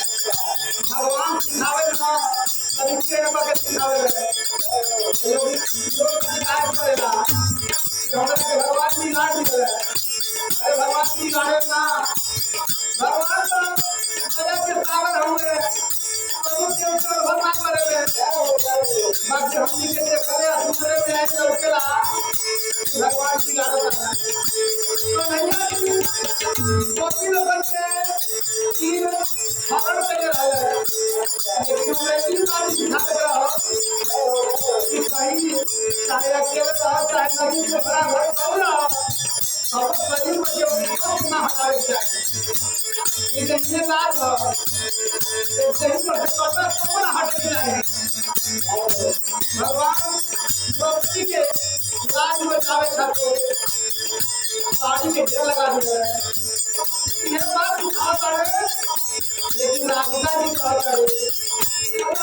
भगवान सिखावे ना तरीके के बगैर सिखावे लोग शिकायत करेगा हमरा के भगवान जी लाड करे अरे भगवान जी लाडे ना भगवान तो सदा के सागर होंगे प्रभु के ऊपर भगवान करेले बाकी हमनी के करे सुनरे में आए तो केला भगवान जी लाड करना तो नैया कोई लोग के तीन हरण करे रहे लेकिन उन्हें तीन बात सिखा रहा कि कहीं चाहे अकेले रहा चाहे नदी से भरा घर पौना सब शरीर में जो ना हटावे चाहिए ये बात है सही पर कटा सब ना हटे चाहिए भगवान व्यक्ति के लाज बचावे खातिर साड़ी के ढेर लगा दिया ये बात उठा पड़े लेकिन राधिका जी कहा करे